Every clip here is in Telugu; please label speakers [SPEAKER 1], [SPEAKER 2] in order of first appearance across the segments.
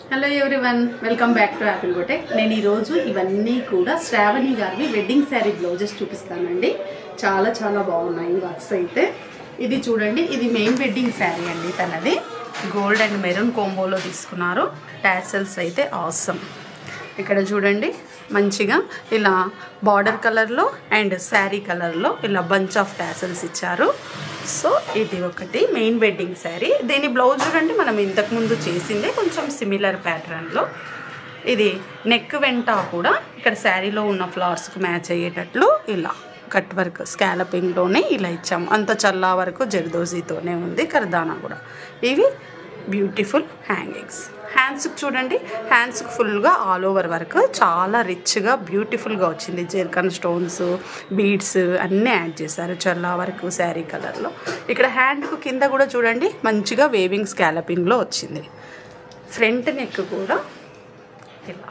[SPEAKER 1] Hello everyone, welcome back to Apple boutique. నేను ఈరోజు ఇవన్నీ కూడా శ్రావణి గారివి వెడ్డింగ్ శారీ బ్లౌజెస్ చూపిస్తానండి. చాలా చాలా బాగున్నాయి వర్క్స్ అయితే. ఇది చూడండి, ఇది మెయిన్ వెడ్డింగ్ శారీ అండి. తనది గోల్డ్ అండ్ మెరూన్ కోంబోలో తీసుకున్నారు. టాసల్స్ అయితే ఆసమ్. ఇక్కడ చూడండి, మంచిగా ఇలా బార్డర్ కలర్లో అండ్ శారీ కలర్లో ఇలా బంచ్ ఆఫ్ టాసల్స్ ఇచ్చారు. సో ఇది ఒకటి మెయిన్ వెడ్డింగ్ శారీ. దీని బ్లౌజ్ చూడండి, మనం ఇంతకుముందు చేసిందే కొంచెం సిమిలర్ ప్యాటర్న్లో. ఇది నెక్ వెంట కూడా ఇక్కడ శారీలో ఉన్న ఫ్లవర్స్కి మ్యాచ్ అయ్యేటట్లు ఇలా కట్ వర్క్ స్కాలపింగ్లోనే ఇలా ఇచ్చాము. అంత చల్లా వరకు జర్దోజీతోనే ఉంది. కర్దానా కూడా. ఇవి బ్యూటిఫుల్ హ్యాంగింగ్స్. హ్యాండ్స్కి చూడండి, హ్యాండ్స్కి ఫుల్గా ఆల్ ఓవర్ వర్క్ చాలా రిచ్గా బ్యూటిఫుల్గా వచ్చింది. జెర్కన్ స్టోన్స్, బీడ్స్ అన్నీ యాడ్ చేశారు చల్లా వరకు శారీ కలర్లో. ఇక్కడ హ్యాండ్కు కింద కూడా చూడండి, మంచిగా వేవింగ్ స్కాలపింగ్లో వచ్చింది. ఫ్రంట్ నెక్ కూడా ఇలా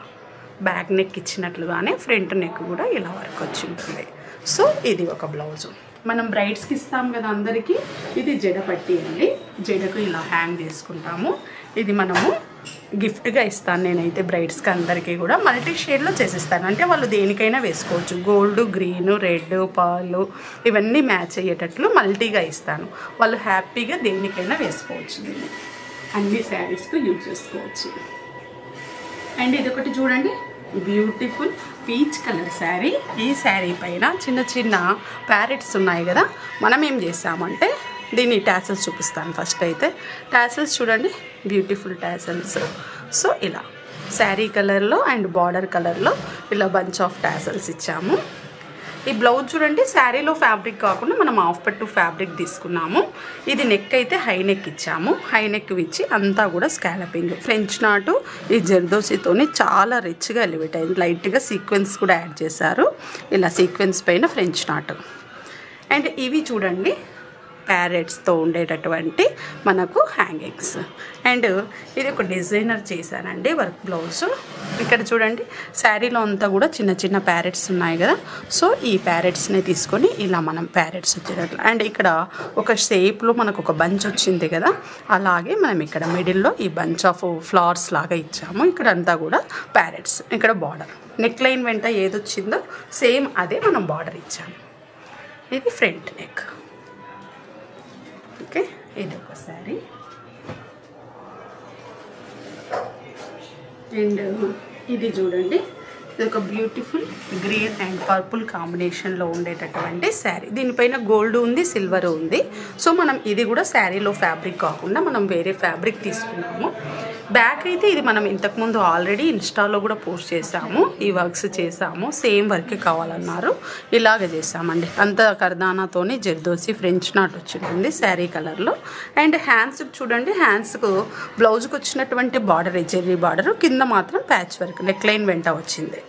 [SPEAKER 1] బ్యాక్ నెక్ ఇచ్చినట్లుగానే ఫ్రంట్ నెక్ కూడా ఇలా వర్క్ వచ్చి ఉంటుంది. సో ఇది ఒక బ్లౌజు. మనం బ్రైడ్స్కి ఇస్తాం కదా అందరికీ. ఇది జడ పట్టి అండి. జడకు ఇలా హ్యాంగ్ చేసుకుంటాము. ఇది మనము గిఫ్ట్గా ఇస్తాను నేనైతే బ్రైడ్స్కి అందరికీ కూడా. మల్టీ షేడ్లో చేసిస్తాను, అంటే వాళ్ళు దేనికైనా వేసుకోవచ్చు. గోల్డ్, గ్రీను, రెడ్, పర్ల్ ఇవన్నీ మ్యాచ్ అయ్యేటట్లు మల్టీగా ఇస్తాను. వాళ్ళు హ్యాపీగా దేనికైనా వేసుకోవచ్చు. దీన్ని అన్ని శారీస్కు యూజ్ చేసుకోవచ్చు. అండ్ ఇది ఒకటి చూడండి, బ్యూటిఫుల్ పీచ్ కలర్ శారీ. ఈ శారీ పైన చిన్న చిన్న ప్యారెట్స్ ఉన్నాయి కదా. మనం ఏం చేసామంటే దీన్ని టాసల్స్ చూపిస్తాను. ఫస్ట్ అయితే టాసల్స్ చూడండి, బ్యూటిఫుల్ టాసల్స్. సో ఇలా శారీ కలర్లో అండ్ బార్డర్ కలర్లో ఇలా బంచ్ ఆఫ్ టాసల్స్ ఇచ్చాము. ఈ బ్లౌజ్ చూడండి, శారీలో ఫ్యాబ్రిక్ కాకుండా మనం హాఫ్ పట్టు ఫ్యాబ్రిక్ తీసుకున్నాము. ఇది నెక్ అయితే హై నెక్ ఇచ్చాము. హై నెక్ ఇచ్చి అంతా కూడా స్కాలపింగ్. ఫ్రెంచ్ నాటు ఈ జర్దోసితోని చాలా రిచ్గా ఎలివేట్ అయింది. లైట్గా సీక్వెన్స్ కూడా యాడ్ చేశారు. ఇలా సీక్వెన్స్ పైన ఫ్రెంచ్ నాటు. అండ్ ఇవి చూడండి, ప్యారెట్స్తో ఉండేటటువంటి మనకు హ్యాంగింగ్స్. అండ్ ఇది ఒక డిజైనర్ చేశానండి వర్క్ బ్లౌజ్. ఇక్కడ చూడండి, శారీలో అంతా కూడా చిన్న చిన్న ప్యారెట్స్ ఉన్నాయి కదా. సో ఈ ప్యారెట్స్ని తీసుకొని ఇలా మనం ప్యారెట్స్ వచ్చేటట్లు. అండ్ ఇక్కడ ఒక షేప్లో మనకు ఒక బంచ్ వచ్చింది కదా, అలాగే మనం ఇక్కడ మిడిల్లో ఈ బంచ్ ఆఫ్ ఫ్లవర్స్ లాగా ఇచ్చాము. ఇక్కడ అంతా కూడా ప్యారెట్స్. ఇక్కడ బార్డర్ నెక్ లైన్ వెంట ఏదొచ్చిందో సేమ్ అదే మనం బార్డర్ ఇచ్చాము. ఇది ఫ్రంట్ నెక్. ఓకే, ఇది ఒక శారీ. అండ్ ఇది చూడండి, ఇది ఒక బ్యూటిఫుల్ గ్రీన్ అండ్ పర్పుల్ కాంబినేషన్లో ఉండేటటువంటి శారీ. దీనిపైన గోల్డ్ ఉంది, సిల్వర్ ఉంది. సో మనం ఇది కూడా శారీలో ఫ్యాబ్రిక్ కాకుండా మనం వేరే ఫ్యాబ్రిక్ తీసుకున్నాము. బ్యాక్ అయితే ఇది మనం ఇంతకుముందు ఆల్రెడీ ఇన్స్టాలో కూడా పోస్ట్ చేసాము. ఈ వర్క్స్ చేసాము. సేమ్ వర్క్ కావాలన్నారు, ఇలాగ చేసామండి. అంత కర్దానాతోని జర్దోసి ఫ్రెంచ్ నాట్ వచ్చింటుంది శారీ కలర్లో. అండ్ హ్యాండ్స్కి చూడండి, హ్యాండ్స్కు బ్లౌజ్కి వచ్చినటువంటి బార్డర్ జెర్రీ బార్డర్, కింద మాత్రం ప్యాచ్ వర్క్ నెక్ లైన్ వెంట వచ్చింది.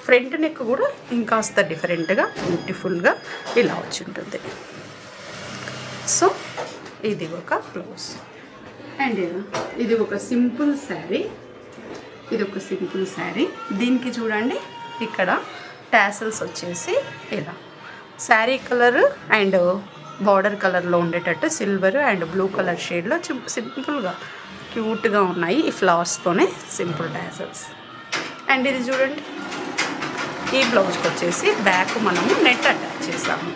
[SPEAKER 1] ఫ్రంట్ నెక్ కూడా ఇంకాస్త డిఫరెంట్గా బ్యూటిఫుల్గా ఇలా వచ్చి ఉంటుంది. సో ఇది ఒక బ్లౌజ్. అండ్ ఇది ఒక సింపుల్ శారీ. ఇది ఒక సింపుల్ శారీ. దీనికి చూడండి, ఇక్కడ టాసల్స్ వచ్చేసి ఇలా శారీ కలర్ అండ్ బార్డర్ కలర్లో ఉండేటట్టు సిల్వర్ అండ్ బ్లూ కలర్ షేడ్లో సింపుల్గా క్యూట్గా ఉన్నాయి. ఈ ఫ్లవర్స్తోనే సింపుల్ టాసల్స్. అండ్ ఇది చూడండి, ఈ బ్లౌజ్కి వచ్చేసి బ్యాక్ మనము నెట్ అటాచ్ చేసాము.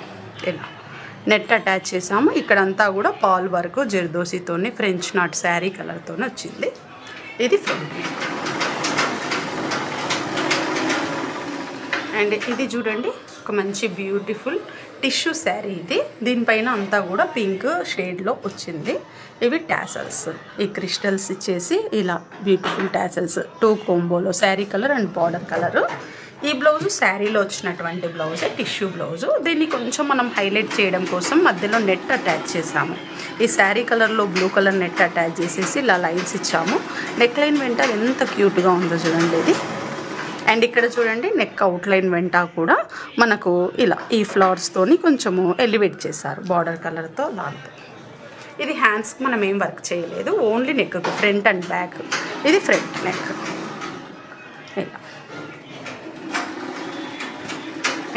[SPEAKER 1] ఇలా నెట్ అటాచ్ చేసాము. ఇక్కడంతా కూడా పాల్ వర్క్ జర్దోసితోని ఫ్రెంచ్ నాట్ శారీ కలర్తోనే వచ్చింది. ఇది ఫ్రంట్ నెక్. అండ్ ఇది చూడండి, ఒక మంచి బ్యూటిఫుల్ టిష్యూ శారీ ఇది. దీనిపైన అంతా కూడా పింక్ షేడ్లో వచ్చింది. ఇవి టాసల్స్. ఈ క్రిస్టల్స్ ఇచ్చేసి ఇలా బ్యూటిఫుల్ టాసల్స్ 2 కోంబోలో sari colour and border colour. ఈ బ్లౌజు శారీలో వచ్చినటువంటి బ్లౌజ్, టిష్యూ బ్లౌజు. దీన్ని కొంచెం మనం హైలైట్ చేయడం కోసం మధ్యలో నెట్ అటాచ్ చేసాము. ఈ శారీ కలర్లో బ్లూ కలర్ నెట్ అటాచ్ చేసేసి ఇలా లైన్స్ ఇచ్చాము. నెక్ లైన్ వెంట ఎంత క్యూట్గా ఉందో చూడండి ఇది. అండ్ ఇక్కడ చూడండి, నెక్ అవుట్లైన్ వెంట కూడా మనకు ఇలా ఈ ఫ్లవర్స్తోని కొంచెము ఎలివేట్ చేశారు బార్డర్ కలర్తో దాంతో. ఇది హ్యాండ్స్కి మనం ఏం వర్క్ చేయలేదు, only neck front and back. ఇది ఫ్రంట్ నెక్ ఇలా.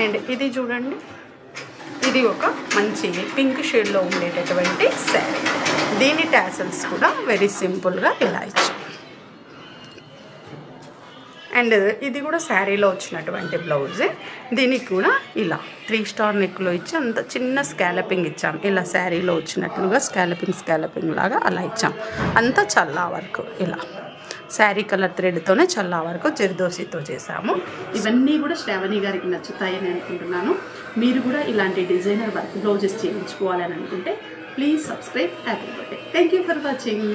[SPEAKER 1] అండ్ ఇది చూడండి, ఇది ఒక మంచి పింక్ షేడ్లో ఉండేటటువంటి శారీ. దీని టాసల్స్ కూడా వెరీ సింపుల్గా ఇలా ఇచ్చాం. అండ్ ఇది కూడా శారీలో వచ్చినటువంటి బ్లౌజే. దీనికి కూడా ఇలా 3 స్టార్ నెక్లో ఇచ్చి అంత చిన్న స్కాలపింగ్ ఇచ్చాం. ఇలా శారీలో వచ్చినట్లుగా స్కాలపింగ్ లాగా అలా ఇచ్చాం. అంతా చల్లా వర్క్, ఇలా శారీ కలర్ థ్రెడ్తోనే చల్లా వరకు జర్దోసితో చేసాము. ఇవన్నీ కూడా శ్రావణి గారికి నచ్చుతాయని అనుకుంటున్నాను. మీరు కూడా ఇలాంటి డిజైనర్ వర్క్ బ్లౌజెస్ చేయించుకోవాలని అనుకుంటే please subscribe Apple boutique. Thank you for watching.